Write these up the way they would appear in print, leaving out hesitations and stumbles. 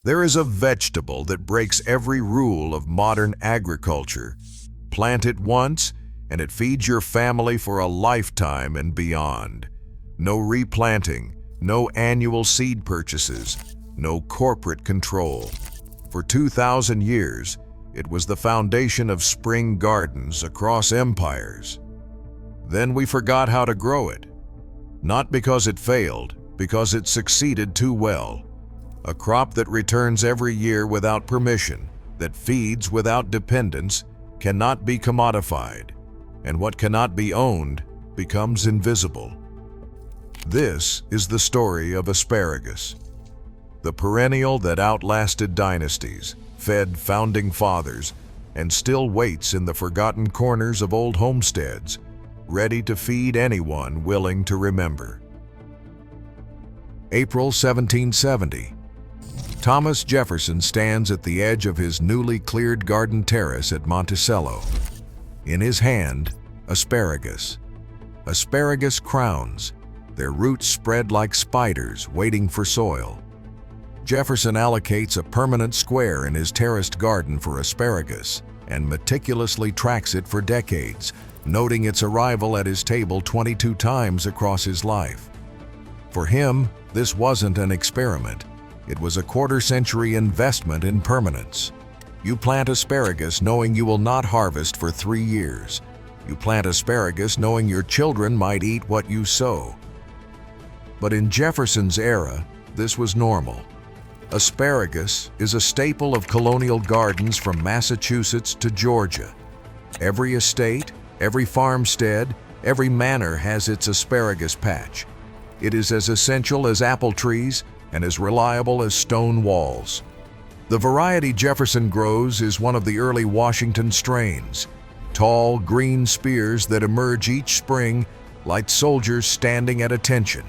There is a vegetable that breaks every rule of modern agriculture. Plant it once, and it feeds your family for a lifetime and beyond. No replanting, no annual seed purchases, no corporate control. For 2,000 years, it was the foundation of spring gardens across empires. Then we forgot how to grow it. Not because it failed, because it succeeded too well. A crop that returns every year without permission, that feeds without dependence, cannot be commodified, and what cannot be owned becomes invisible. This is the story of asparagus, the perennial that outlasted dynasties, fed founding fathers, and still waits in the forgotten corners of old homesteads, ready to feed anyone willing to remember. April 1770. Thomas Jefferson stands at the edge of his newly cleared garden terrace at Monticello. In his hand, asparagus. Asparagus crowns, their roots spread like spiders waiting for soil. Jefferson allocates a permanent square in his terraced garden for asparagus and meticulously tracks it for decades, noting its arrival at his table 22 times across his life. For him, this wasn't an experiment. It was a quarter-century investment in permanence. You plant asparagus knowing you will not harvest for 3 years. You plant asparagus knowing your children might eat what you sow. But in Jefferson's era, this was normal. Asparagus is a staple of colonial gardens from Massachusetts to Georgia. Every estate, every farmstead, every manor has its asparagus patch. It is as essential as apple trees and as reliable as stone walls. The variety Jefferson grows is one of the early Washington strains, tall green spears that emerge each spring like soldiers standing at attention.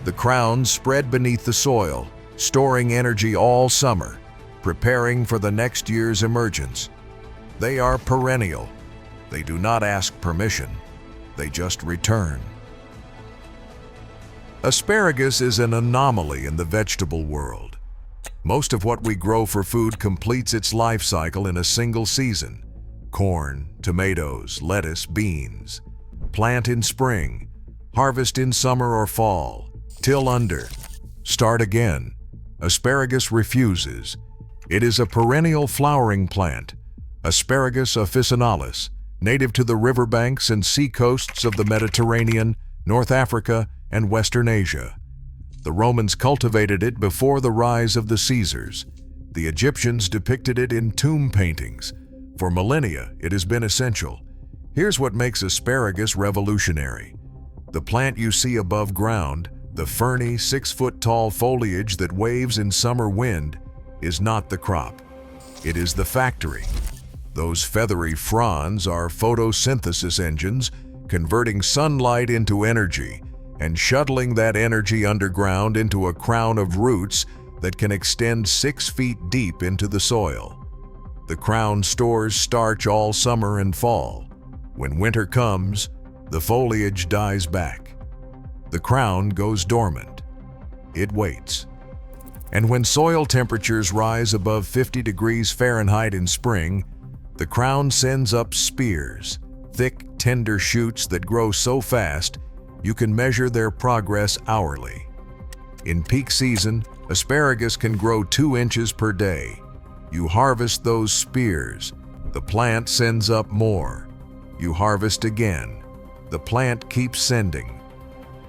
The crowns spread beneath the soil, storing energy all summer, preparing for the next year's emergence. They are perennial. They do not ask permission. They just return. Asparagus is an anomaly in the vegetable world. Most of what we grow for food completes its life cycle in a single season. Corn, tomatoes, lettuce, beans. Plant in spring, harvest in summer or fall, till under, start again. Asparagus refuses. It is a perennial flowering plant, Asparagus officinalis, native to the riverbanks and seacoasts of the Mediterranean, North Africa, and Western Asia. The Romans cultivated it before the rise of the Caesars. The Egyptians depicted it in tomb paintings. For millennia, it has been essential. Here's what makes asparagus revolutionary. The plant you see above ground, the ferny, 6-foot-tall foliage that waves in summer wind, is not the crop. It is the factory. Those feathery fronds are photosynthesis engines, converting sunlight into energy and shuttling that energy underground into a crown of roots that can extend 6 feet deep into the soil. The crown stores starch all summer and fall. When winter comes, the foliage dies back. The crown goes dormant. It waits. And when soil temperatures rise above 50 degrees Fahrenheit in spring, the crown sends up spears, thick, tender shoots that grow so fast you can measure their progress hourly. In peak season, asparagus can grow 2 inches per day. You harvest those spears. The plant sends up more. You harvest again. The plant keeps sending.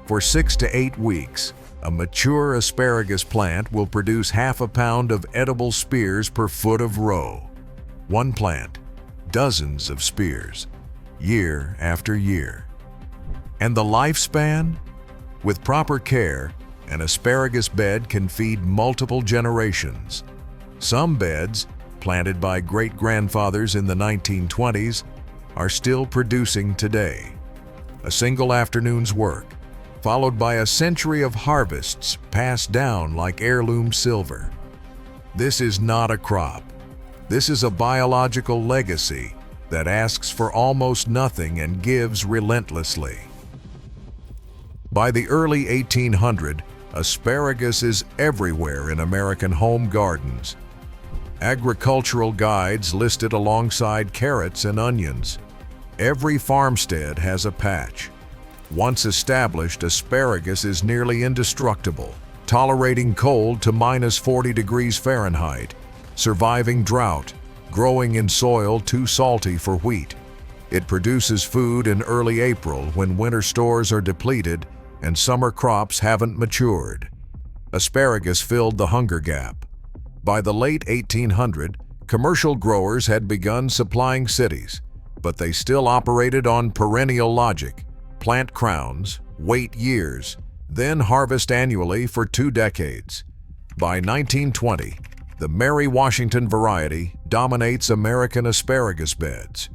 For 6 to 8 weeks, a mature asparagus plant will produce half a pound of edible spears per foot of row. One plant, dozens of spears, year after year. And the lifespan? With proper care, an asparagus bed can feed multiple generations. Some beds, planted by great-grandfathers in the 1920s, are still producing today. A single afternoon's work, followed by a century of harvests passed down like heirloom silver. This is not a crop. This is a biological legacy that asks for almost nothing and gives relentlessly. By the early 1800s, Asparagus is everywhere in American home gardens. Agricultural guides list it alongside carrots and onions. Every farmstead has a patch. Once established, asparagus is nearly indestructible, tolerating cold to -40 degrees Fahrenheit, surviving drought, growing in soil too salty for wheat. It produces food in early April when winter stores are depleted and summer crops haven't matured. Asparagus filled the hunger gap. By the late 1800s, commercial growers had begun supplying cities, but they still operated on perennial logic: plant crowns, wait years, then harvest annually for 2 decades. By 1920, the Mary Washington variety dominates American asparagus beds.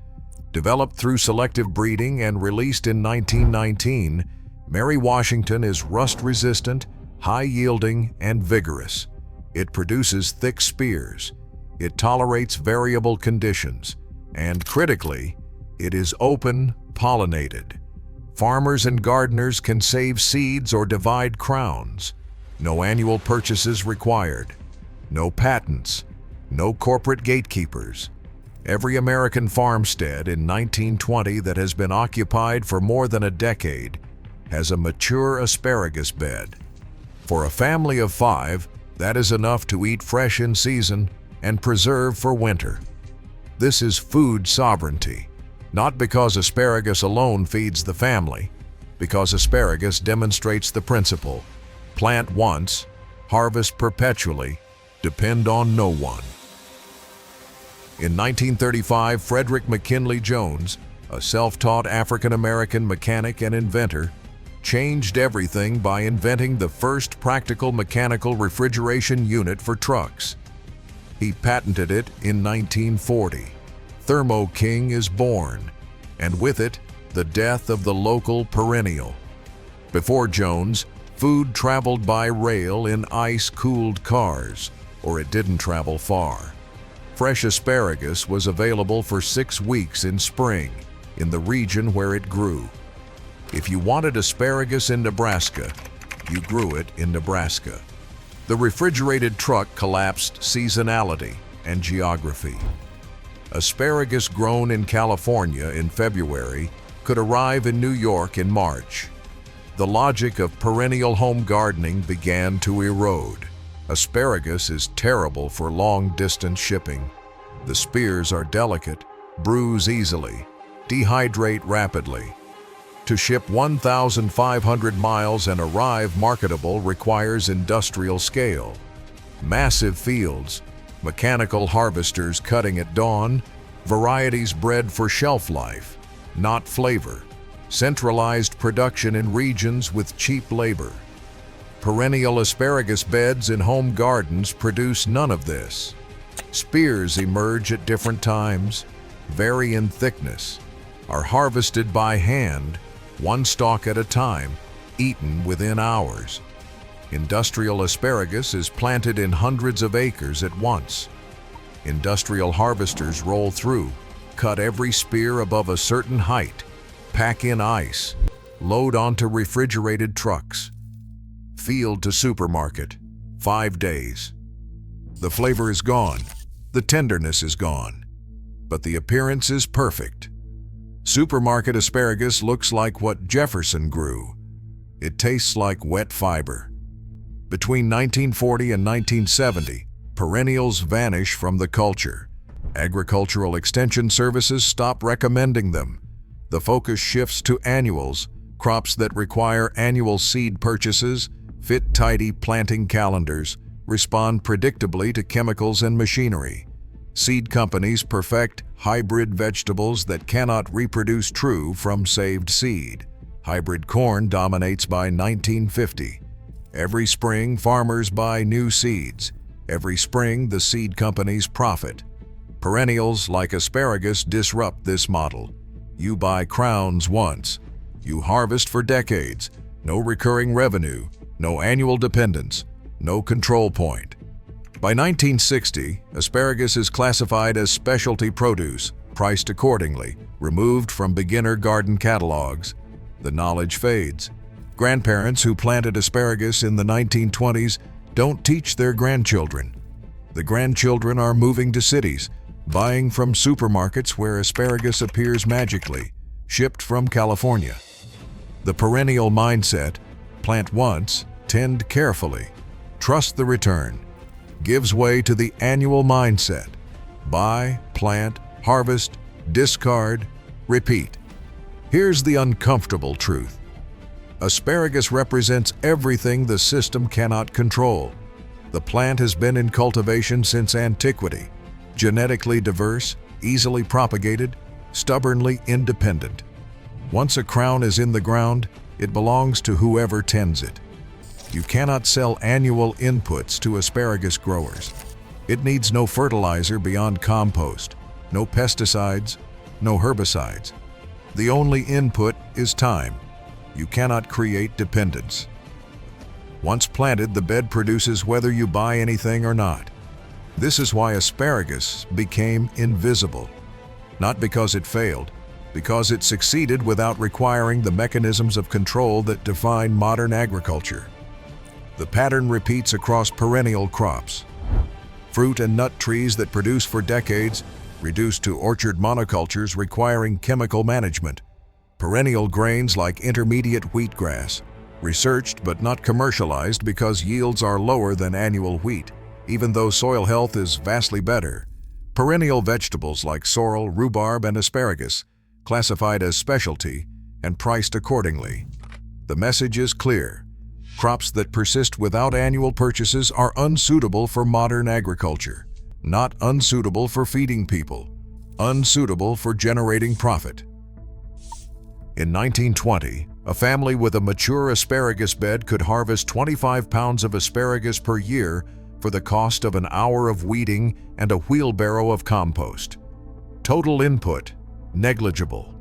Developed through selective breeding and released in 1919, Mary Washington is rust-resistant, high-yielding, and vigorous. It produces thick spears. It tolerates variable conditions. And critically, it is open, pollinated. Farmers and gardeners can save seeds or divide crowns. No annual purchases required. No patents. No corporate gatekeepers. Every American farmstead in 1920 that has been occupied for more than a decade has a mature asparagus bed. For a family of 5, that is enough to eat fresh in season and preserve for winter. This is food sovereignty. Not because asparagus alone feeds the family, because asparagus demonstrates the principle: plant once, harvest perpetually, depend on no one. In 1935, Frederick McKinley Jones, a self-taught African-American mechanic and inventor, changed everything by inventing the first practical mechanical refrigeration unit for trucks. He patented it in 1940. Thermo King is born, and with it, the death of the local Perennial. Before Jones, food traveled by rail in ice-cooled cars, or it didn't travel far. Fresh asparagus was available for 6 weeks in spring, in the region where it grew. If you wanted asparagus in Nebraska, you grew it in Nebraska. The refrigerated truck collapsed seasonality and geography. Asparagus grown in California in February could arrive in New York in March. The logic of perennial home gardening began to erode. Asparagus is terrible for long-distance shipping. The spears are delicate, bruise easily, dehydrate rapidly. To ship 1,500 miles and arrive marketable requires industrial scale. Massive fields, mechanical harvesters cutting at dawn, varieties bred for shelf life, not flavor, centralized production in regions with cheap labor. Perennial asparagus beds in home gardens produce none of this. Spears emerge at different times, vary in thickness, are harvested by hand, one stalk at a time, eaten within hours. Industrial asparagus is planted in hundreds of acres at once. Industrial harvesters roll through, cut every spear above a certain height, pack in ice, load onto refrigerated trucks. Field to supermarket, 5 days. The flavor is gone, the tenderness is gone, but the appearance is perfect. Supermarket asparagus looks like what Jefferson grew. It tastes like wet fiber. Between 1940 and 1970, perennials vanish from the culture. Agricultural extension services stop recommending them. The focus shifts to annuals, crops that require annual seed purchases, fit tidy planting calendars, respond predictably to chemicals and machinery. Seed companies perfect hybrid vegetables that cannot reproduce true from saved seed. Hybrid corn dominates by 1950. Every spring, farmers buy new seeds. Every spring, the seed companies profit. Perennials, like asparagus, disrupt this model. You buy crowns once. You harvest for decades. No recurring revenue, no annual dependence, no control point. By 1960, asparagus is classified as specialty produce, priced accordingly, removed from beginner garden catalogs. The knowledge fades. Grandparents who planted asparagus in the 1920s don't teach their grandchildren. The grandchildren are moving to cities, buying from supermarkets where asparagus appears magically, shipped from California. The perennial mindset, plant once, tend carefully, trust the return, gives way to the annual mindset, buy, plant, harvest, discard, repeat. Here's the uncomfortable truth. Asparagus represents everything the system cannot control. The plant has been in cultivation since antiquity, genetically diverse, easily propagated, stubbornly independent. Once a crown is in the ground, it belongs to whoever tends it. You cannot sell annual inputs to asparagus growers. It needs no fertilizer beyond compost, no pesticides, no herbicides. The only input is time. You cannot create dependence. Once planted, the bed produces whether you buy anything or not. This is why asparagus became invisible. Not because it failed, because it succeeded without requiring the mechanisms of control that define modern agriculture. The pattern repeats across perennial crops. Fruit and nut trees that produce for decades, reduced to orchard monocultures requiring chemical management. Perennial grains like intermediate wheatgrass, researched but not commercialized because yields are lower than annual wheat, even though soil health is vastly better. Perennial vegetables like sorrel, rhubarb, and asparagus, classified as specialty and priced accordingly. The message is clear. Crops that persist without annual purchases are unsuitable for modern agriculture, not unsuitable for feeding people, unsuitable for generating profit. In 1920, a family with a mature asparagus bed could harvest 25 pounds of asparagus per year for the cost of an hour of weeding and a wheelbarrow of compost. Total input, negligible.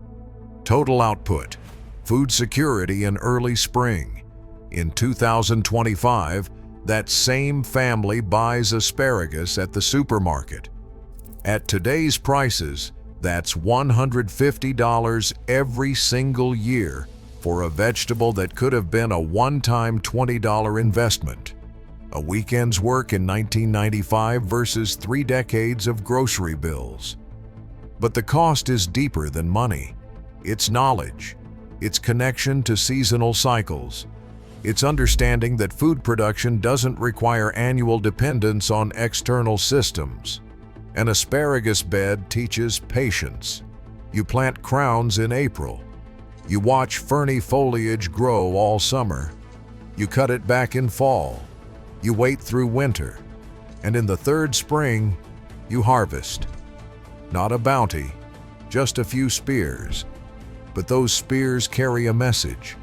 Total output, food security in early spring. In 2025, that same family buys asparagus at the supermarket. At today's prices, that's $150 every single year for a vegetable that could have been a one-time $20 investment. A weekend's work in 1995 versus 3 decades of grocery bills. But the cost is deeper than money. It's knowledge. It's connection to seasonal cycles. It's understanding that food production doesn't require annual dependence on external systems. An asparagus bed teaches patience. You plant crowns in April. You watch ferny foliage grow all summer. You cut it back in fall. You wait through winter. And in the third spring, you harvest. Not a bounty, just a few spears. But those spears carry a message.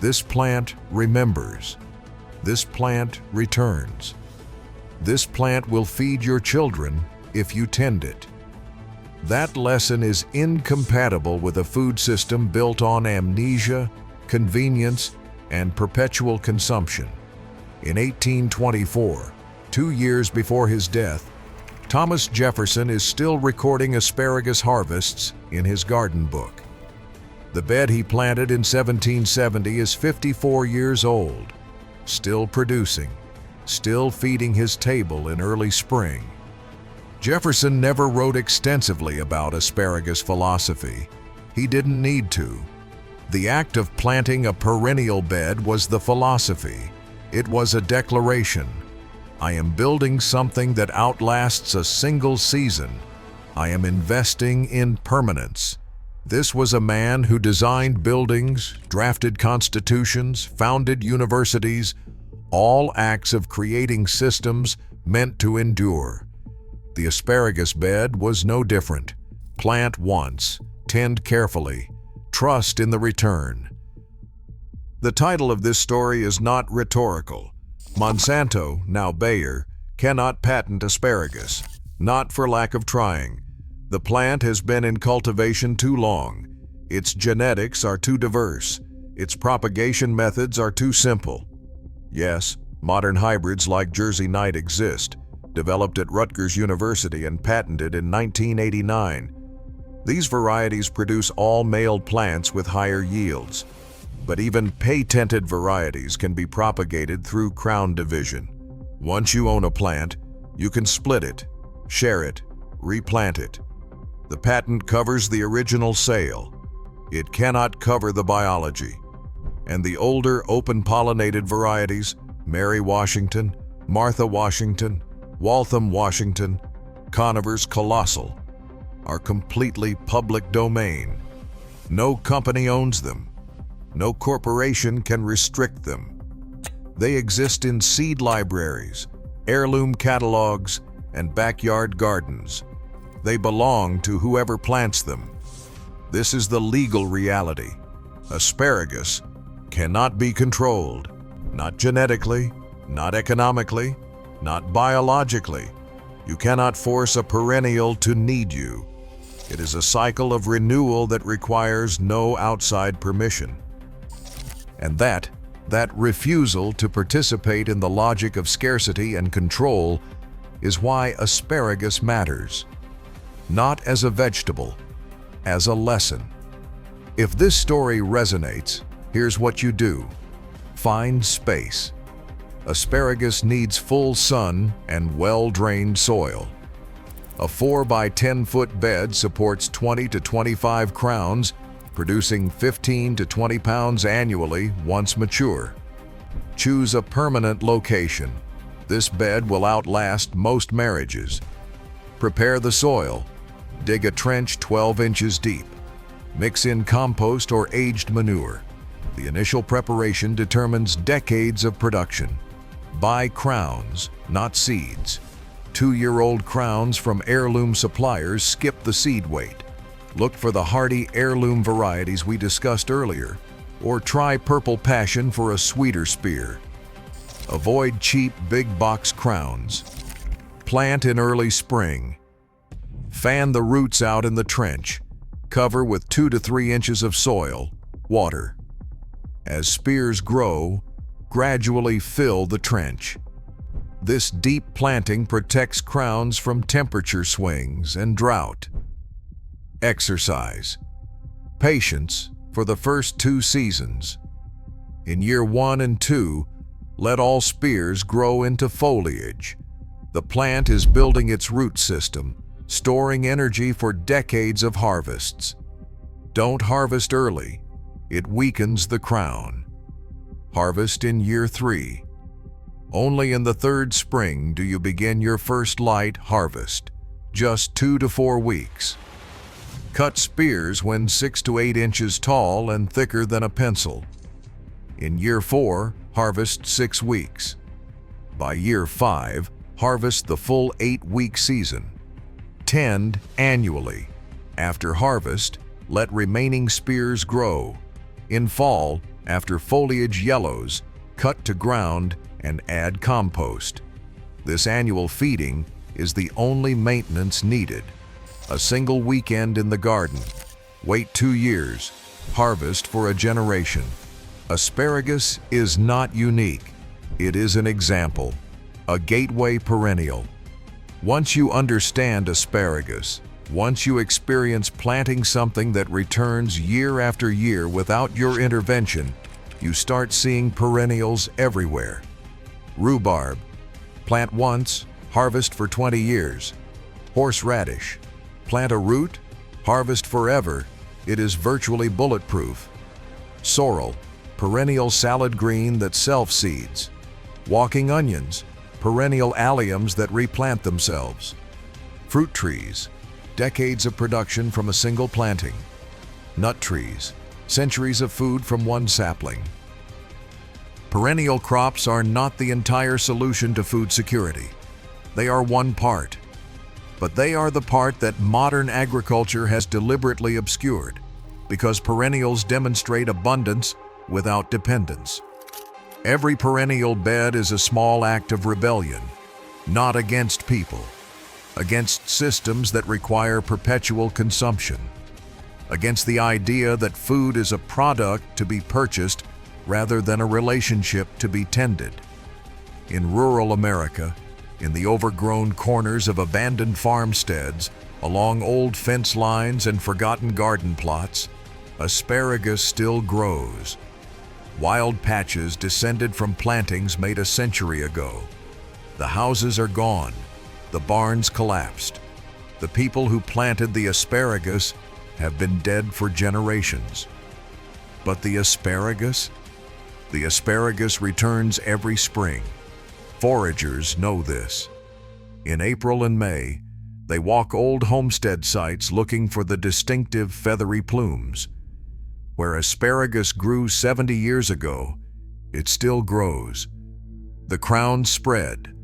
This plant remembers. This plant returns. This plant will feed your children if you tend it. That lesson is incompatible with a food system built on amnesia, convenience, and perpetual consumption. In 1824, 2 years before his death, Thomas Jefferson is still recording asparagus harvests in his garden book. The bed he planted in 1770 is 54 years old, still producing, still feeding his table in early spring. Jefferson never wrote extensively about asparagus philosophy. He didn't need to. The act of planting a perennial bed was the philosophy. It was a declaration. I am building something that outlasts a single season. I am investing in permanence. This was a man who designed buildings, drafted constitutions, founded universities, all acts of creating systems meant to endure. The asparagus bed was no different. Plant once, tend carefully, trust in the return. The title of this story is not rhetorical. Monsanto, now Bayer, cannot patent asparagus, not for lack of trying. The plant has been in cultivation too long. Its genetics are too diverse. Its propagation methods are too simple. Yes, modern hybrids like Jersey Night exist, developed at Rutgers University and patented in 1989. These varieties produce all-male plants with higher yields. But even patented varieties can be propagated through crown division. Once you own a plant, you can split it, share it, replant it. The patent covers the original sale. It cannot cover the biology. And the older open-pollinated varieties, Mary Washington, Martha Washington, Waltham Washington, Conover's Colossal, are completely public domain. No company owns them. No corporation can restrict them. They exist in seed libraries, heirloom catalogs, and backyard gardens. They belong to whoever plants them. This is the legal reality. Asparagus cannot be controlled, not genetically, not economically, not biologically. You cannot force a perennial to need you. It is a cycle of renewal that requires no outside permission. And that refusal to participate in the logic of scarcity and control is why asparagus matters. Not as a vegetable, as a lesson. If this story resonates, here's what you do. Find space. Asparagus needs full sun and well-drained soil. A 4 by 10 foot bed supports 20 to 25 crowns, producing 15 to 20 pounds annually once mature. Choose a permanent location. This bed will outlast most marriages. Prepare the soil. Dig a trench 12 inches deep. Mix in compost or aged manure. The initial preparation determines decades of production. Buy crowns, not seeds. 2-year-old crowns from heirloom suppliers skip the seed weight. Look for the hardy heirloom varieties we discussed earlier, or try Purple Passion for a sweeter spear. Avoid cheap big box crowns. Plant in early spring. Fan the roots out in the trench. Cover with 2 to 3 inches of soil, water. As spears grow, gradually fill the trench. This deep planting protects crowns from temperature swings and drought. Exercise. Patience for the first 2 seasons. In year 1 and 2, let all spears grow into foliage. The plant is building its root system, storing energy for decades of harvests. Don't harvest early. It weakens the crown. Harvest in year 3. Only in the 3rd spring do you begin your first light harvest, just 2 to 4 weeks. Cut spears when 6 to 8 inches tall and thicker than a pencil. In year 4, harvest 6 weeks. By year 5, harvest the full 8-week season. Tend annually. After harvest, let remaining spears grow. In fall, after foliage yellows, cut to ground and add compost. This annual feeding is the only maintenance needed. A single weekend in the garden. Wait 2 years. Harvest for a generation. Asparagus is not unique. It is an example. A gateway perennial. Once you understand asparagus, once you experience planting something that returns year after year without your intervention, you start seeing perennials everywhere. Rhubarb. Plant once, harvest for 20 years. Horseradish. Plant a root, harvest forever. It is virtually bulletproof. Sorrel. Perennial salad green that self-seeds. Walking onions. Perennial alliums that replant themselves. Fruit trees. Decades of production from a single planting. Nut trees. Centuries of food from one sapling. Perennial crops are not the entire solution to food security. They are one part. But they are the part that modern agriculture has deliberately obscured, because perennials demonstrate abundance without dependence. Every perennial bed is a small act of rebellion, not against people, against systems that require perpetual consumption, against the idea that food is a product to be purchased rather than a relationship to be tended. In rural America, in the overgrown corners of abandoned farmsteads, along old fence lines and forgotten garden plots, asparagus still grows. Wild patches descended from plantings made a century ago. The houses are gone. The barns collapsed. The people who planted the asparagus have been dead for generations. But the asparagus? The asparagus returns every spring. Foragers know this. In April and May, they walk old homestead sites looking for the distinctive feathery plumes. Where asparagus grew 70 years ago, it still grows. The crowns spread,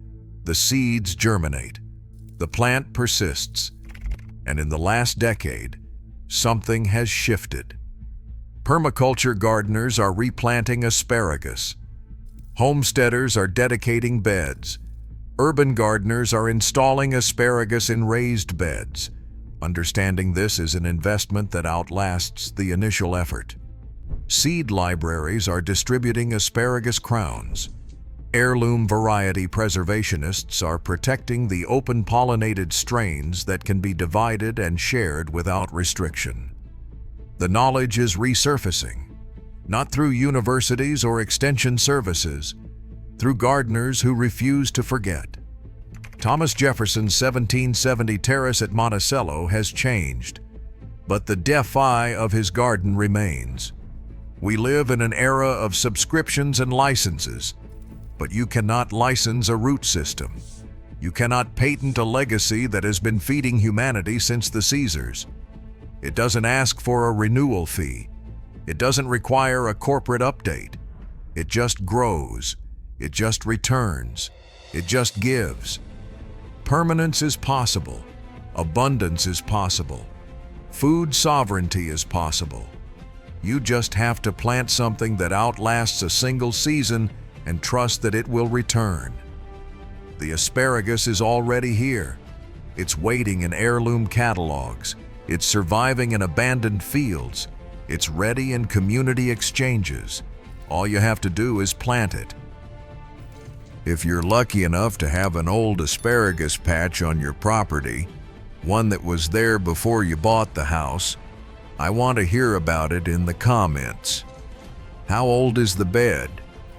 the seeds germinate, the plant persists, and in the last decade, something has shifted. Permaculture gardeners are replanting asparagus. Homesteaders are dedicating beds. Urban gardeners are installing asparagus in raised beds. Understanding this is an investment that outlasts the initial effort. Seed libraries are distributing asparagus crowns. Heirloom variety preservationists are protecting the open-pollinated strains that can be divided and shared without restriction. The knowledge is resurfacing, not through universities or extension services, through gardeners who refuse to forget. Thomas Jefferson's 1770 terrace at Monticello has changed, but the deaf eye of his garden remains. We live in an era of subscriptions and licenses, but you cannot license a root system. You cannot patent a legacy that has been feeding humanity since the Caesars. It doesn't ask for a renewal fee. It doesn't require a corporate update. It just grows. It just returns. It just gives. Permanence is possible. Abundance is possible. Food sovereignty is possible. You just have to plant something that outlasts a single season and trust that it will return. The asparagus is already here. It's waiting in heirloom catalogs. It's surviving in abandoned fields. It's ready in community exchanges. All you have to do is plant it. If you're lucky enough to have an old asparagus patch on your property, one that was there before you bought the house, I want to hear about it in the comments. How old is the bed?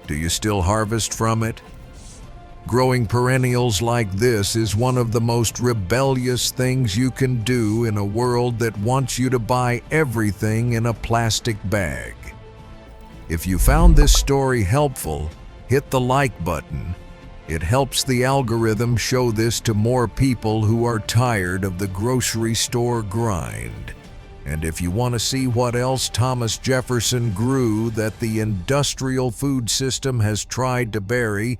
Do you still harvest from it? Growing perennials like this is one of the most rebellious things you can do in a world that wants you to buy everything in a plastic bag. If you found this story helpful, hit the like button. It helps the algorithm show this to more people who are tired of the grocery store grind. And if you want to see what else Thomas Jefferson grew that the industrial food system has tried to bury,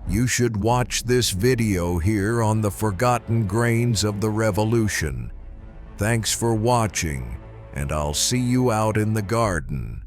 you should watch this video here on the forgotten grains of the revolution. Thanks for watching, and I'll see you out in the garden.